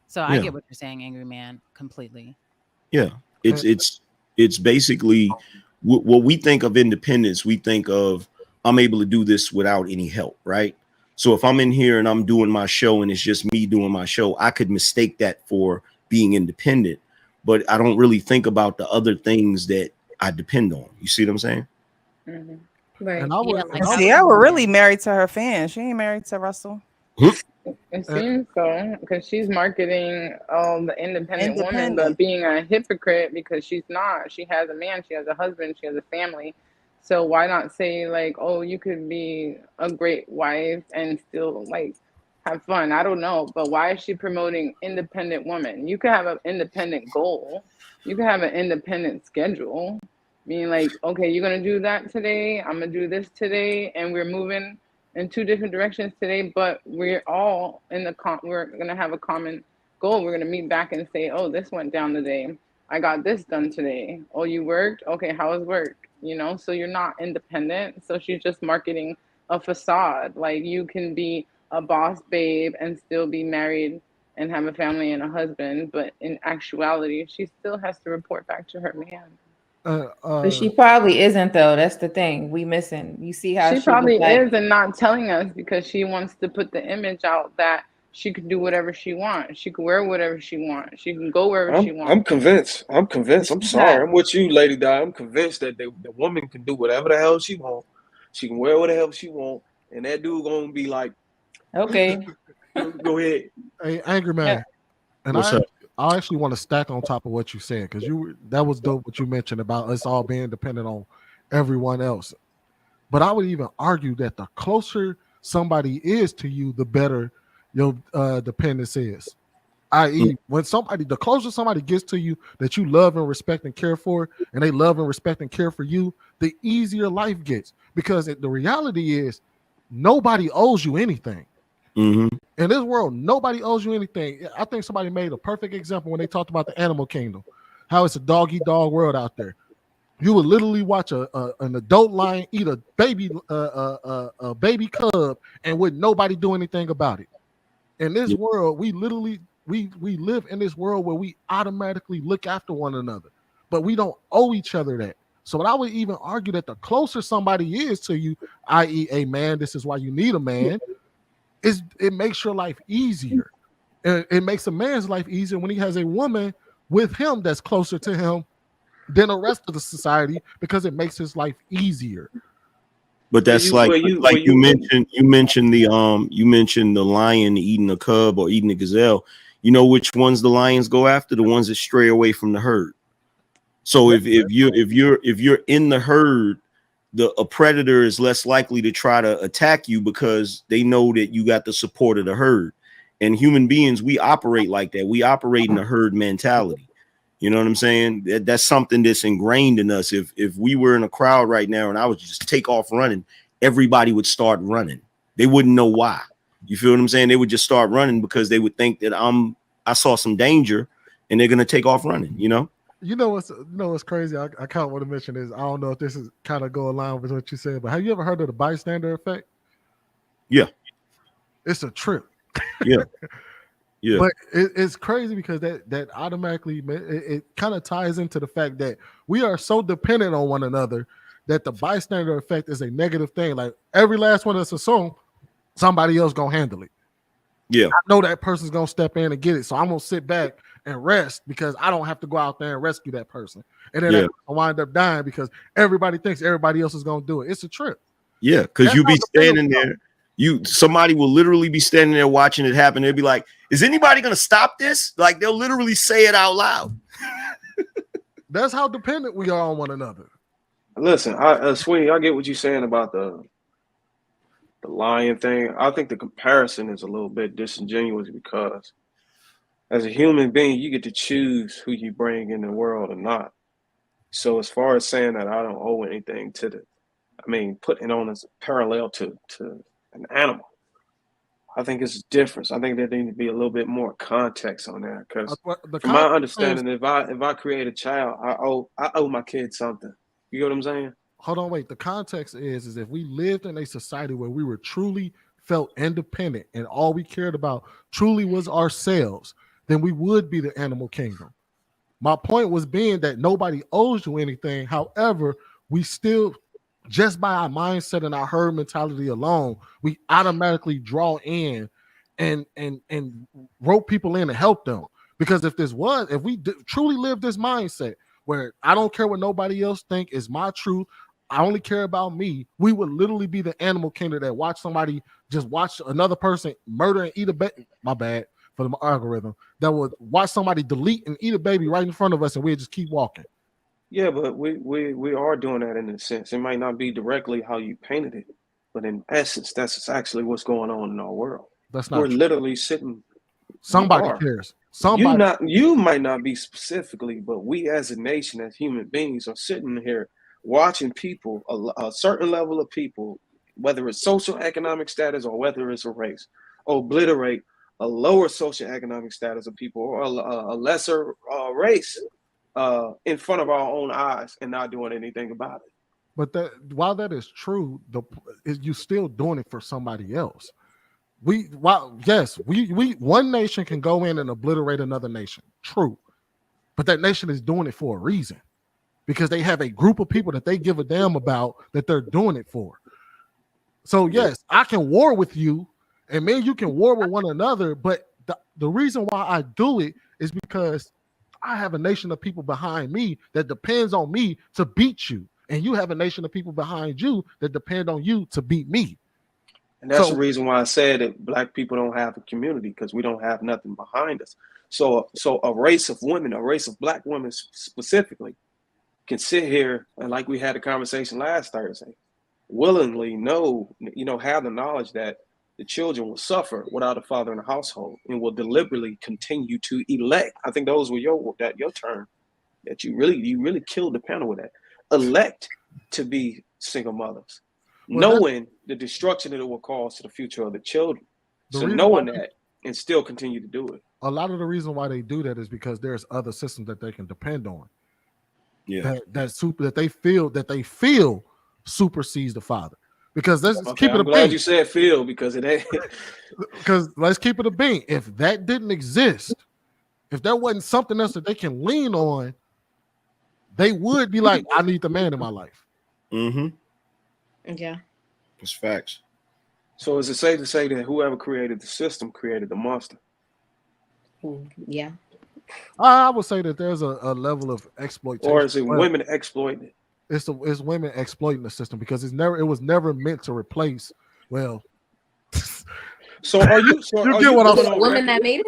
So I Yeah. get what you're saying, angry man, completely. Yeah. Uh, It's basically what we think of independence. We think of, I'm able to do this without any help, right? So if I'm in here and I'm doing my show and it's just me doing my show, I could mistake that for being independent, but I don't really think about the other things that I depend on. You see what I'm saying? Hmm. and Right. I Yeah, would, like and And I, I would Sierra really say, married to her fans. She ain't married to Russell. It and, seems so because she's marketing the independent woman, but Independent. being a hypocrite because she's not. She has a man, she has a husband, she has a family. So why not say like, oh, you could be a great wife and still like have fun? I don't know, but why is she promoting independent woman? You could have an independent goal. You could have an independent schedule. Meaning like, okay, you're gonna do that today. I'm gonna do this today, and we're moving in two different directions today, but we're all in we're gonna have a common goal. We're gonna meet back and say, oh, this went down today. I got this done today. Oh, you worked? Okay, how was work? You know, so you're not independent. So she's just marketing a facade. Like you can be a boss babe and still be married and have a family and a husband, but in actuality, she still has to report back to her man. uh, But uh, she probably isn't though. That's the thing. We missing. You see how She she was probably like, is and not telling us because she wants to put the image out that she could do whatever she wants. She could wear whatever she wants. She can go wherever she I'm wants. convinced. I'm But convinced. I'm she's not. sorry. I'm with you, Lady Di. I'm convinced that the woman can do whatever the hell she want. She can wear whatever she want, and that dude gonna be like, okay, go ahead. hey, angry yeah, man, and What's up? I actually want to stack on top of what you said because that was dope what you mentioned about us all being dependent on everyone else. But I would even argue that the closer somebody is to you, the better your dependence is. Mm. I.e., when the closer somebody gets to you that you love and respect and care for, and they love and respect and care for you, the easier life gets. Because the reality is, nobody owes you anything. Mm-hmm. In this world, nobody owes you anything. I think somebody made a perfect example when they talked about the animal kingdom, how it's a dog eat dog world out there. You would literally watch an adult lion eat a baby cub, and would nobody do anything about it. In this Yeah. world, we live in this world where we automatically look after one another, but we don't owe each other that. So I would even argue that the closer somebody is to you, i.e., a man, this is why you need a man, is it makes your life easier. And it makes a man's life easier when he has a woman with him that's closer to him than the rest of the society because it makes his life easier. But Well, that's you, well, you, well, like you you. mentioned, you mentioned the lion eating a cub or eating a gazelle. You know which ones the lions go after? The ones that stray away from the herd. So if you're in the herd, a predator is less likely to try to attack you because they know that you got the support of the herd. And human beings, we operate like that. We operate in a herd mentality. You know what I'm saying? That's something that's ingrained in us. If we were in a crowd right now and I would just take off running, everybody would start running. They wouldn't know why. You feel what I'm saying? They would just start running because they would think that I saw some danger and they're gonna take off running, you know? You know what's crazy? I kind of want to mention is I don't know if this is kind of go along with what you said, but have you ever heard of the bystander effect? Yeah, It's a trip. yeah, yeah. But it's crazy because that automatically it kind of ties into the fact that we are so dependent on one another that the bystander effect is a negative thing. Like every last one of us assume somebody else gonna handle it. Yeah, I know that person's gonna step in and get it, so I'm gonna sit back and rest because I don't have to go out there and rescue that person. And then yeah, I wind up dying because everybody thinks everybody else is gonna do it. It's a trip. yeah. Because That's you how be dependent standing we are. there, somebody will literally be standing there watching it happen. They'll be like, "Is anybody gonna stop this?" Like they'll literally say it out loud. That's how dependent we are on one another. Listen, Sweeney, I get what you're saying about the lion thing. I think the comparison is a little bit disingenuous because as a human being, you get to choose who you bring in the world or not. So as far as saying that I don't owe anything to putting it on as a parallel to an animal, I think it's a difference. I think there needs to be a little bit more context on that because, The from my context is, understanding, if I create a child, I owe my kid something. You get what I'm saying? hold on, wait. The context is if we lived in a society where we were truly felt independent and all we cared about truly was ourselves, then we would be the animal kingdom. My point was being that nobody owes you anything. However, we still, just by our mindset and our herd mentality alone, we automatically draw in and rope people in to help them. Because if we truly live this mindset where I don't care what nobody else think is my truth, I only care about me, we would literally be the animal kingdom that watch another person murder and eat a baby. My bad for the algorithm. That would watch somebody delete and eat a baby right in front of us, and we'd just keep walking. Yeah, but we are doing that in a sense. It might not be directly how you painted it, but in essence, that's actually what's going on in our world. That's not We're true. literally sitting. Somebody cares. Somebody. You might not be specifically, but we as a nation, as human beings, are sitting here watching people, a certain level of people, whether it's social economic status or whether it's a race, obliterate a lower social economic status of people or a lesser race in front of our own eyes and not doing anything about it. But while that is true, you're still doing it for somebody else. One nation can go in and obliterate another nation. True. But that nation is doing it for a reason. Because they have a group of people that they give a damn about that they're doing it for. So yes, I can war with you, and man, you can war with one another, but the reason why I do it is because I have a nation of people behind me that depends on me to beat you. And you have a nation of people behind you that depend on you to beat me. And that's the reason why I said that Black people don't have a community, because we don't have nothing behind us. So a race of women, a race of Black women specifically, can sit here and, like we had a conversation last Thursday, willingly have the knowledge that the children will suffer without a father in the household and will deliberately continue to elect. I think those were your term that you really killed the panel with that. Elect to be single mothers, knowing the destruction that it will cause to the future of the children. So knowing that and still continue to do it. A lot of the reason why they do that is because there's other systems that they can depend on. Yeah, that they feel supersedes the father. Because let's keep it a bean. I'm glad you said feel, because it ain't. Because let's keep it a bean. If that didn't exist, if there wasn't something else that they can lean on, they would be like, I need the man in my life. Mm-hmm. Yeah. It's facts. So is it safe to say that whoever created the system created the monster? Yeah. I would say that there's a level of exploitation. Or is it women exploiting it? It's women exploiting the system, because it was never meant to replace. Well, so are you? So you get what I'm saying? Women that made it.